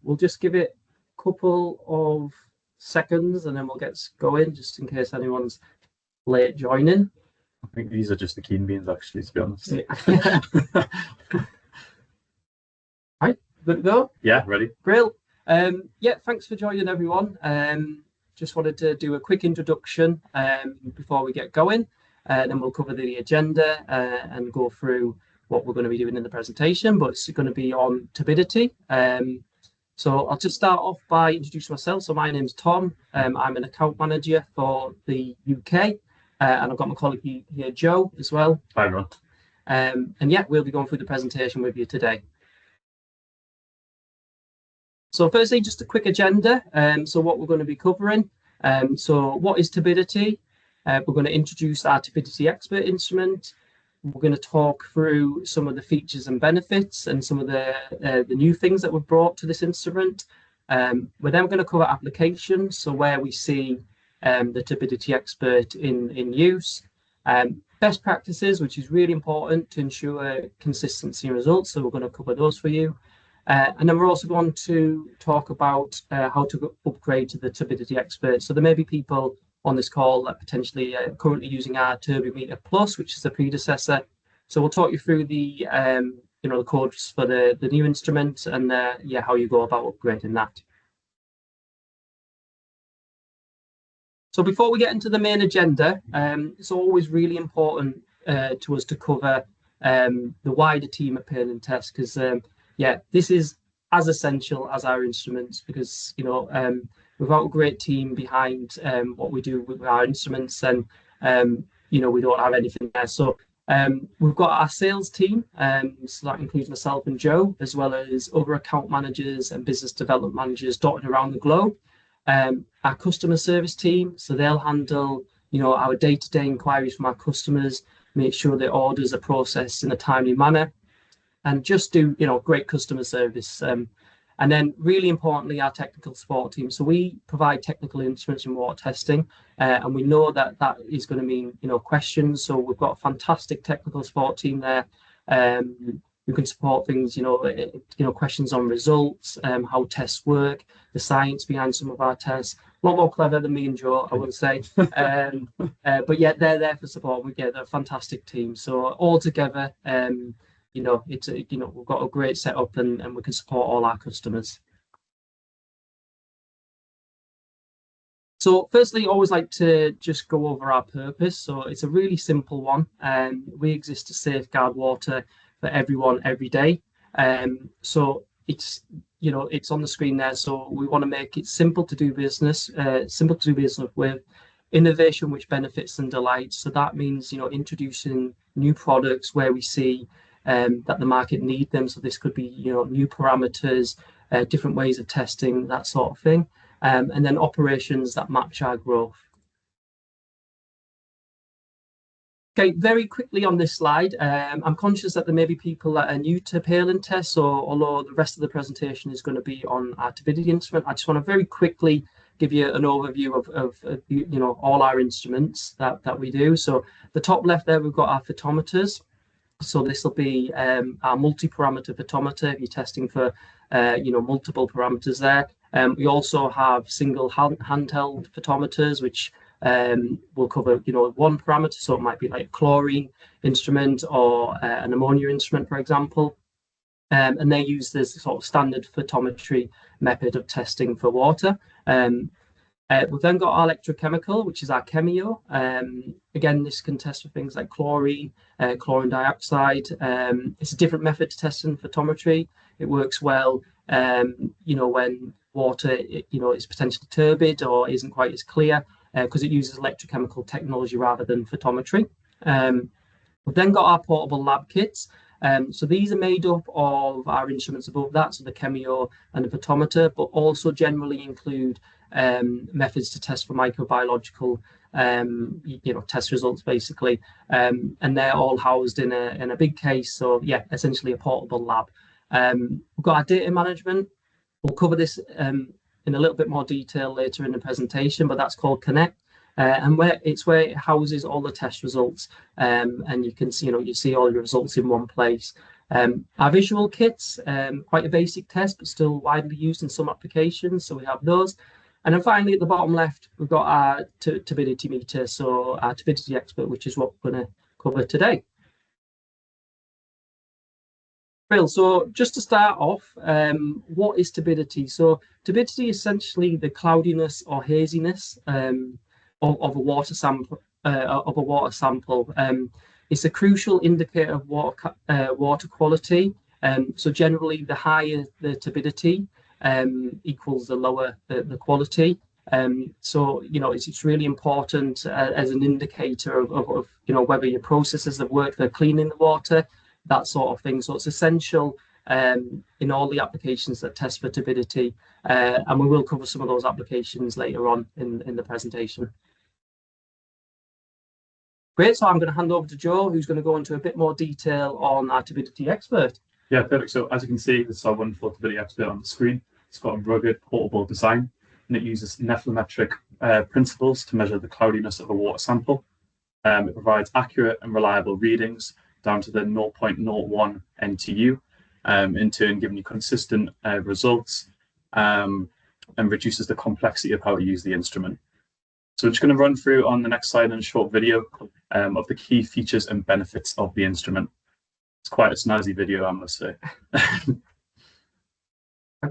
We'll just give it a couple of seconds and then we'll get going, just in case anyone's late joining. I think these are just the keen beans, actually, to be honest. Yeah. Right, good to go? Yeah, ready. Brill. Yeah, thanks for joining, everyone. Just wanted to do a quick introduction before we get going. Then we'll cover the agenda and go through what we're going to be doing in the presentation, but it's going to be on turbidity. So I'll just start off by introducing myself. So my name's Tom. I'm an account manager for the UK, and I've got my colleague here, Joe, as well. Hi, everyone. And yeah, we'll be going through the presentation with you today. So firstly, just a quick agenda. So what we're going to be covering. So what is turbidity? We're going to introduce our Turbidity Expert instrument. We're going to talk through some of the features and benefits and some of the new things that we've brought to this instrument. We're then going to cover applications, so where we see the Turbidity Expert in use. Best practices, which is really important to ensure consistency in results, so we're going to cover those for you. And then we're also going to talk about how to upgrade to the Turbidity Expert. So there may be people on this call that potentially are currently using our Turbimeter Plus, which is the predecessor. So we'll talk you through the the codes for the new instrument and yeah, how you go about upgrading that. So before we get into the main agenda, it's always really important to us to cover the wider team at Pale and Test, because yeah, this is as essential as our instruments, because without a great team behind what we do with our instruments, then we don't have anything there. So we've got our sales team, so that includes myself and Joe, as well as other account managers and business development managers dotted around the globe. Our customer service team, so they'll handle our day-to-day inquiries from our customers, make sure their orders are processed in a timely manner, and just do great customer service. And then really importantly, our technical support team. So we provide technical instruments and water testing, and we know that is going to mean questions. So we've got a fantastic technical support team there who can support things, questions on results, how tests work, the science behind some of our tests. A lot more clever than me and Joe, I would say. But yeah, they're there for support. We get a fantastic team. So all together, we've got a great setup and we can support all our customers. So firstly, I always like to just go over our purpose. So it's a really simple one. We exist to safeguard water for everyone every day. So it's on the screen there. So we want to make it simple to do business with, innovation which benefits and delights. So that means introducing new products where we see that the market need them. So this could be new parameters, different ways of testing, that sort of thing, and then operations that match our growth. Okay, very quickly on this slide, I'm conscious that there may be people that are new to Pale and Test, so although the rest of the presentation is going to be on our turbidity instrument, I just want to very quickly give you an overview of all our instruments that we do. So the top left there, we've got our photometers. So this will be our multi-parameter photometer if you're testing for multiple parameters there. We also have single handheld photometers, which will cover one parameter. So it might be like a chlorine instrument or an ammonia instrument, for example. And they use this sort of standard photometry method of testing for water. We've then got our electrochemical, which is our Chemio. Again, this can test for things like chlorine, chlorine dioxide. It's a different method to testing photometry. It works well, when water, is potentially turbid or isn't quite as clear, because it uses electrochemical technology rather than photometry. We've then got our portable lab kits. So these are made up of our instruments above that, so the Chemio and the photometer, but also generally include methods to test for microbiological test results, basically, and they're all housed in a big case. So yeah, essentially a portable lab. We've got our data management. We'll cover this in a little bit more detail later in the presentation, but that's called Connect. And where it houses all the test results, and you can see, you see all your results in one place. Our visual kits, quite a basic test, but still widely used in some applications. So we have those. And then finally, at the bottom left, we've got our turbidity meter, so our Turbidity Expert, which is what we're going to cover today. Bill, so just to start off, what is turbidity? So turbidity is essentially the cloudiness or haziness of a water sample. It's a crucial indicator of water quality. So generally, the higher the turbidity equals the lower the quality. So it's really important as an indicator of whether your processes have worked for cleaning the water, that sort of thing. So it's essential in all the applications that test for turbidity, and we will cover some of those applications later on in the presentation. Great, so I'm going to hand over to Joe, who's going to go into a bit more detail on our Turbidity Expert. Yeah, perfect. So as you can see, this is our wonderful Turbidity Expert on the screen. It's got a rugged, portable design, and it uses nephelometric principles to measure the cloudiness of a water sample. It provides accurate and reliable readings down to the 0.01 NTU, in turn giving you consistent results, and reduces the complexity of how to use the instrument. So I'm just going to run through on the next slide in a short video of the key features and benefits of the instrument. It's quite a snazzy video, I must say.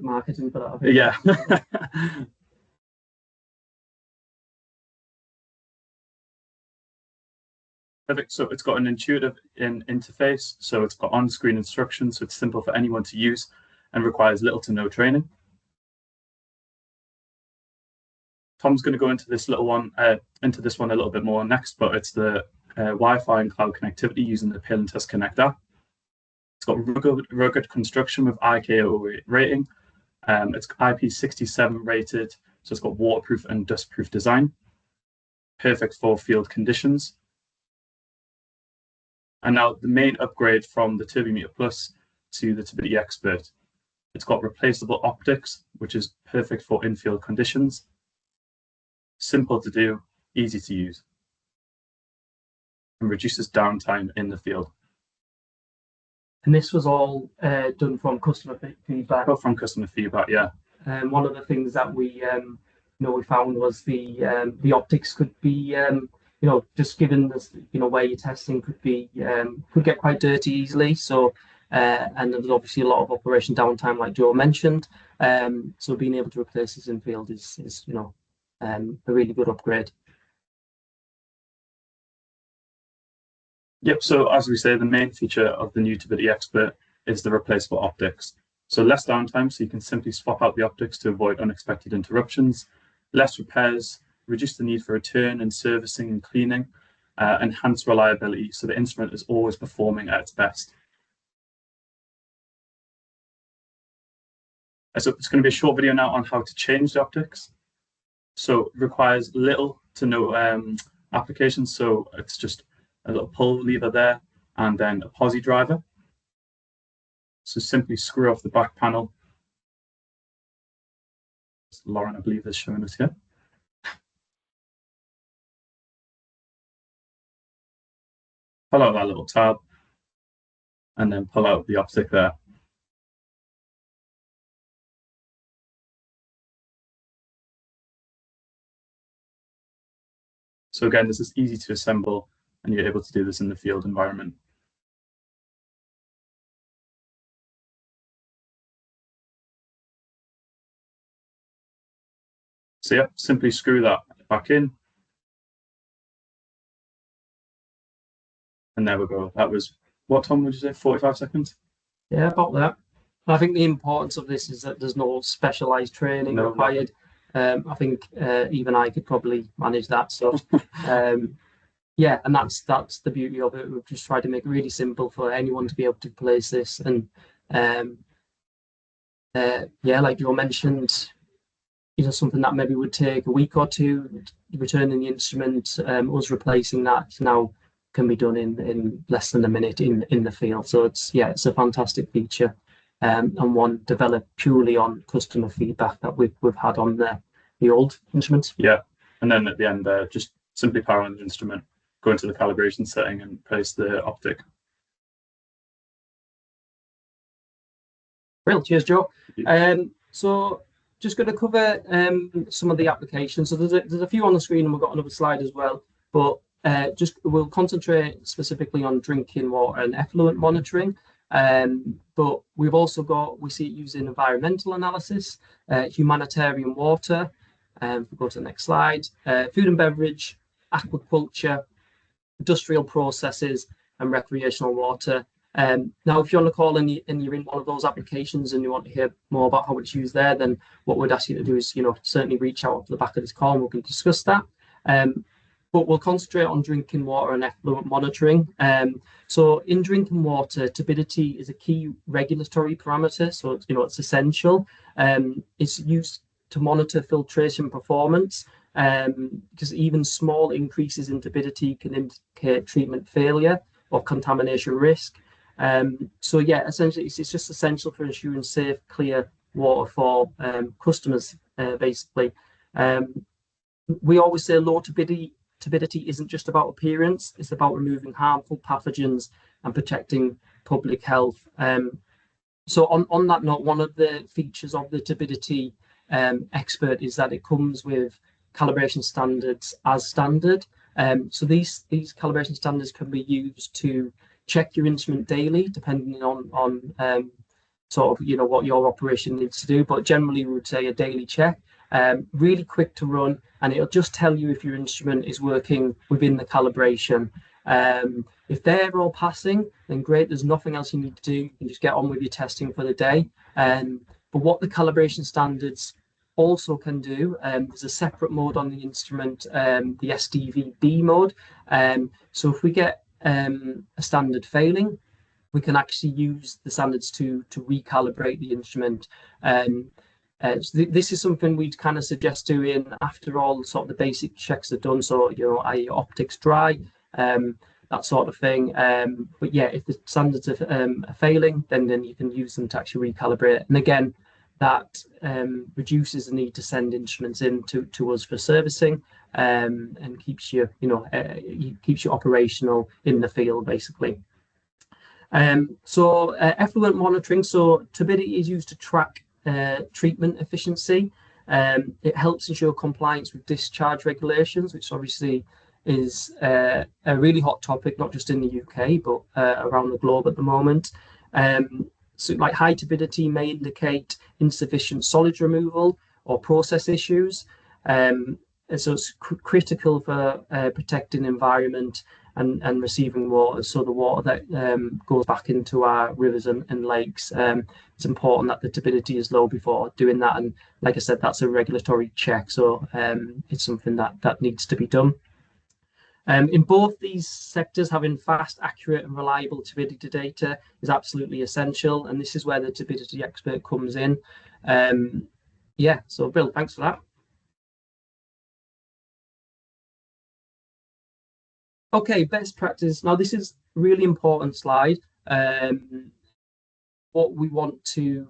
Marketing for that. Yeah. Perfect. So it's got an intuitive interface. So it's got on-screen instructions. So it's simple for anyone to use and requires little to no training. Tom's going to go into this one a little bit more next, but it's the Wi-Fi and cloud connectivity using the Pale and Test Connect app. It's got rugged construction with IKO rating. It's IP67 rated, so it's got waterproof and dustproof design. Perfect for field conditions. And now the main upgrade from the Turbimeter Plus to the Turbidity Expert. It's got replaceable optics, which is perfect for in-field conditions. Simple to do, easy to use, and reduces downtime in the field. And this was all done from customer feedback. Oh, from customer feedback, yeah. One of the things that we found was the optics could be just given this, where you're testing could get quite dirty easily. So and there's obviously a lot of operation downtime, like Joe mentioned. So being able to replace this in field is a really good upgrade. Yep, so as we say, the main feature of the new Turbidity Expert is the replaceable optics. So less downtime, so you can simply swap out the optics to avoid unexpected interruptions, less repairs, reduce the need for return and servicing and cleaning, enhance reliability, so the instrument is always performing at its best. So it's going to be a short video now on how to change the optics. So it requires little to no applications, so it's just a little pull lever there, and then a posi driver. So simply screw off the back panel. Lauren, I believe, is showing us here. Pull out that little tab, and then pull out the optic there. So again, this is easy to assemble, and you're able to do this in the field environment. So yeah, simply screw that back in. And there we go. That was, what, Tom, would you say, 45 seconds? Yeah, about that. I think the importance of this is that there's no specialized training required. I think even I could probably manage that. So yeah, and that's the beauty of it. We've just tried to make it really simple for anyone to be able to place this. And yeah, like you mentioned, something that maybe would take a week or two, returning the instrument, us replacing that now can be done in less than a minute in the field. So it's a fantastic feature, and one developed purely on customer feedback that we've had on the old instruments. Yeah, and then at the end there, just simply power on the instrument, go into the calibration setting and place the optic. Well, cheers, Joe. So just going to cover some of the applications. So there's a few on the screen, and we've got another slide as well. But just we'll concentrate specifically on drinking water and effluent monitoring. But we've also we see it used in environmental analysis, humanitarian water. If we go to the next slide, food and beverage, aquaculture, industrial processes, and recreational water. Now, if you're on the call and you're in one of those applications and you want to hear more about how it's used there, then what we'd ask you to do is, certainly reach out to the back of this call and we can discuss that. But we'll concentrate on drinking water and effluent monitoring. So in drinking water, turbidity is a key regulatory parameter. So, it's essential. It's used to monitor filtration performance, because even small increases in turbidity can indicate treatment failure or contamination risk. So yeah, essentially, it's just essential for ensuring safe, clear water for customers, basically. We always say low turbidity isn't just about appearance, it's about removing harmful pathogens and protecting public health. So on that note, one of the features of the Turbidity Expert is that it comes with calibration standards as standard. So these calibration standards can be used to check your instrument daily, depending on sort of what your operation needs to do. But generally, we would say a daily check. Really quick to run, and it'll just tell you if your instrument is working within the calibration. If they're all passing, then great. There's nothing else you need to do. You can just get on with your testing for the day. But what the calibration standards also can do, there's a separate mode on the instrument, the SDVB mode. So if we get a standard failing, we can actually use the standards to recalibrate the instrument. So this is something we'd kind of suggest doing after all sort of the basic checks are done. So, i.e. optics dry, that sort of thing. But yeah, if the standards are failing, then you can use them to actually recalibrate. And again, that reduces the need to send instruments in to us for servicing, and keeps you, keeps you operational in the field, basically. So effluent monitoring. So turbidity is used to track treatment efficiency. It helps ensure compliance with discharge regulations, which obviously is a really hot topic, not just in the UK, but around the globe at the moment. So like high turbidity may indicate insufficient solids removal or process issues. And so it's critical for protecting environment and receiving water. So the water that goes back into our rivers and lakes, it's important that the turbidity is low before doing that. And like I said, that's a regulatory check. So it's something that needs to be done. In both these sectors, having fast, accurate and reliable turbidity data is absolutely essential. And this is where the Turbidity Expert comes in. Yeah, so Bill, thanks for that. Okay, best practice. Now, this is a really important slide. What we want to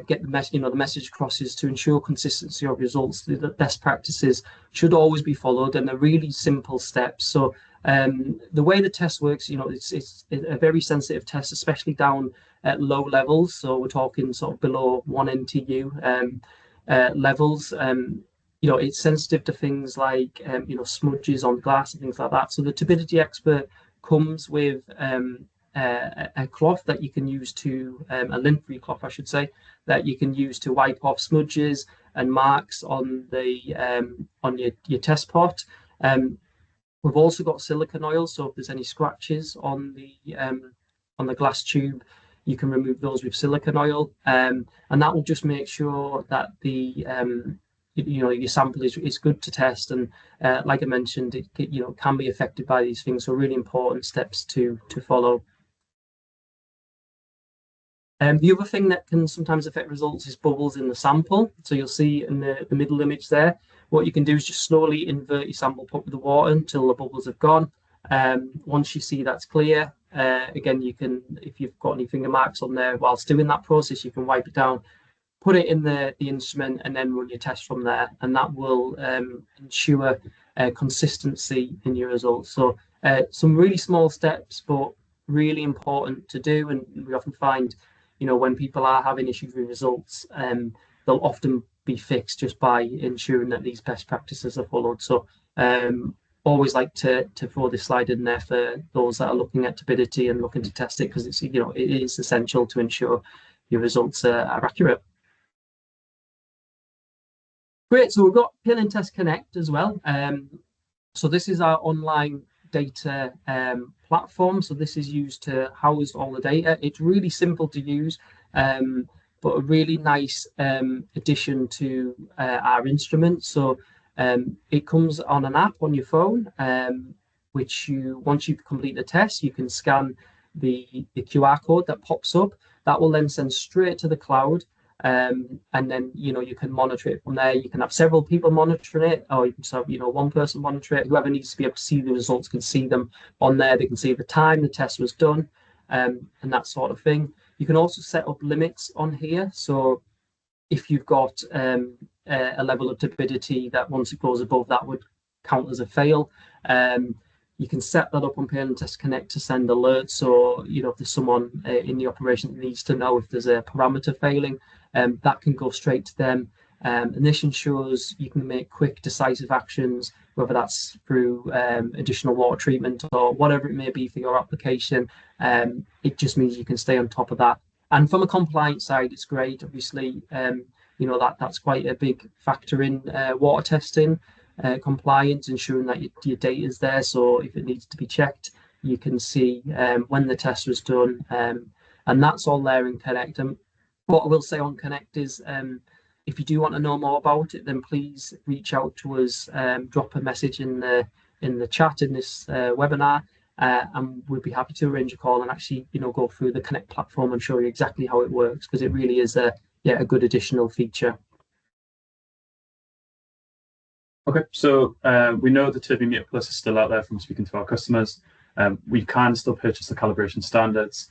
get the message across is to ensure consistency of results. The best practices should always be followed, and they're really simple steps. So the way the test works, it's a very sensitive test, especially down at low levels. So we're talking sort of below 1 NTU levels. It's sensitive to things like smudges on glass and things like that. So the Turbidity Expert comes with a cloth that you can use to a lint-free cloth, I should say, that you can use to wipe off smudges and marks on the on your test pot. We've also got silicone oil, so if there's any scratches on the glass tube, you can remove those with silicone oil, and that will just make sure that the your sample is good to test. And like I mentioned, it can be affected by these things, so really important steps to follow. The other thing that can sometimes affect results is bubbles in the sample. So you'll see in the middle image there, what you can do is just slowly invert your sample pot with the water until the bubbles have gone. Once you see that's clear, again, you can, if you've got any finger marks on there whilst doing that process, you can wipe it down, put it in the instrument, and then run your test from there. And that will ensure consistency in your results. So some really small steps, but really important to do. And we often find when people are having issues with results, they'll often be fixed just by ensuring that these best practices are followed. So always like to throw this slide in there for those that are looking at turbidity and looking to test it, because it's it is essential to ensure your results are accurate. Great, so we've got Pale and Test Connect as well. So this is our online data platform. So this is used to house all the data. It's really simple to use, but a really nice addition to our instrument. So it comes on an app on your phone, which once you complete the test, you can scan the QR code that pops up. That will then send straight to the cloud. And then you can monitor it from there. You can have several people monitoring it, or you can just have one person monitor it. Whoever needs to be able to see the results can see them on there. They can see the time the test was done, and that sort of thing. You can also set up limits on here. So if you've got a level of turbidity that once it goes above that would count as a fail, you can set that up on Pale and Test Connect to send alerts. So if there's someone in the operation that needs to know if there's a parameter failing, that can go straight to them. And this ensures you can make quick, decisive actions, whether that's through additional water treatment or whatever it may be for your application. It just means you can stay on top of that. And from a compliance side, it's great. Obviously, that's quite a big factor in water testing. Compliance, ensuring that your data is there. So if it needs to be checked, you can see when the test was done, and that's all there in Connect. And what I will say on Connect is, if you do want to know more about it, then please reach out to us. Drop a message in the chat in this webinar, and we'd be happy to arrange a call and actually go through the Connect platform and show you exactly how it works, because it really is a good additional feature. Okay, so we know the Turbimeter Plus is still out there from speaking to our customers. We can still purchase the calibration standards.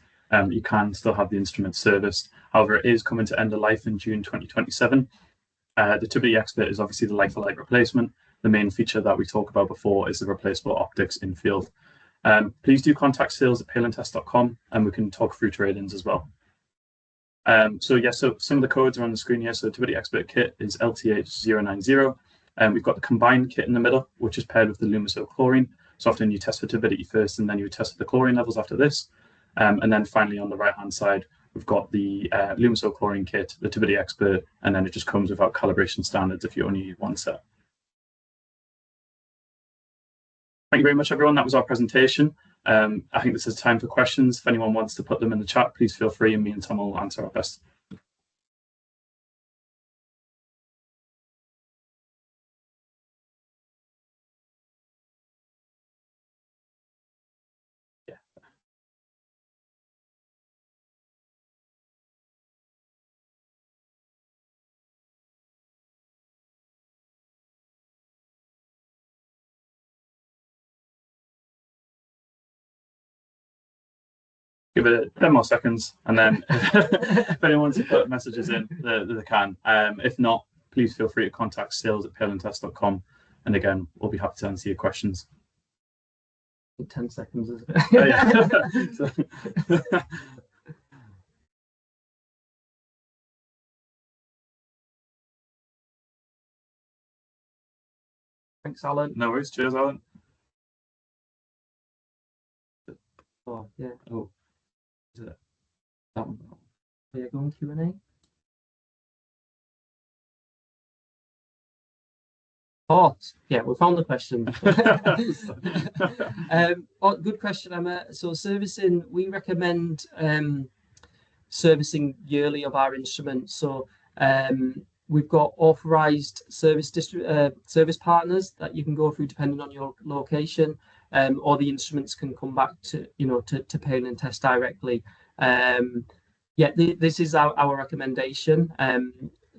You can still have the instrument serviced. However, it is coming to end of life in June 2027. The Turbidity Expert is obviously the like-for-like replacement. The main feature that we talked about before is the replaceable optics in field. Please do contact sales@paletest.com, and we can talk through trade-ins as well. So some of the codes are on the screen here. So the Turbidity Expert kit is LTH090. We've got the combined kit in the middle, which is paired with the Lumiso chlorine. So often you test for turbidity first, and then you test for the chlorine levels after this. And then finally on the right-hand side, we've got the Lumiso chlorine kit, the Turbidity Expert, and then it just comes without calibration standards if you only need one set. Thank you very much, everyone. That was our presentation. I think this is time for questions. If anyone wants to put them in the chat, please feel free, and me and Tom will answer our best. Give it 10 more seconds, and then if anyone wants to put messages in, they can. If not, please feel free to contact sales@paletest.com, and again, we'll be happy to answer your questions. 10 seconds, isn't it? Thanks, Alan. No worries. Cheers, Alan. Oh, yeah. Oh, is it that one? Yeah, go on Q&A. Oh, yeah, we found the question. Good question, Emma. So servicing, we recommend servicing yearly of our instruments. So we've got authorized service partners that you can go through depending on your location, or the instruments can come back to Pale and Test directly. This is our recommendation.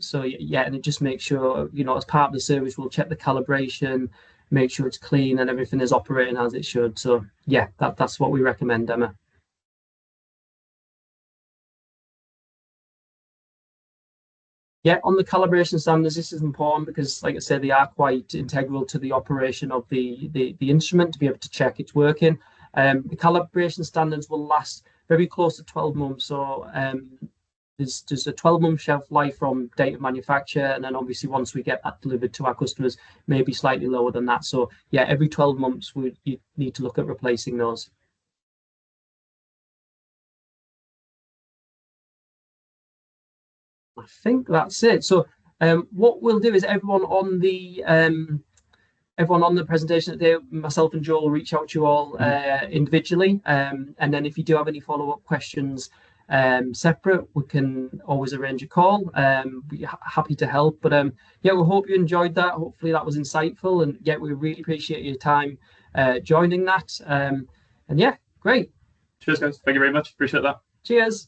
So and it just makes sure, as part of the service, we'll check the calibration, make sure it's clean and everything is operating as it should. So that's what we recommend, Emma. Yeah, on the calibration standards, this is important because, like I said, they are quite integral to the operation of the instrument to be able to check it's working. The calibration standards will last very close to 12 months. So there's a 12-month shelf life from date of manufacture, and then obviously once we get that delivered to our customers, maybe slightly lower than that. So yeah, every 12 months you need to look at replacing those. I think that's it. So what we'll do is everyone on the presentation today, myself and Joel will reach out to you all individually. And then if you do have any follow-up questions separate, we can always arrange a call. We're happy to help. But yeah, we hope you enjoyed that. Hopefully that was insightful. And yeah, we really appreciate your time joining that. And yeah, great. Cheers, guys. Thank you very much. Appreciate that. Cheers.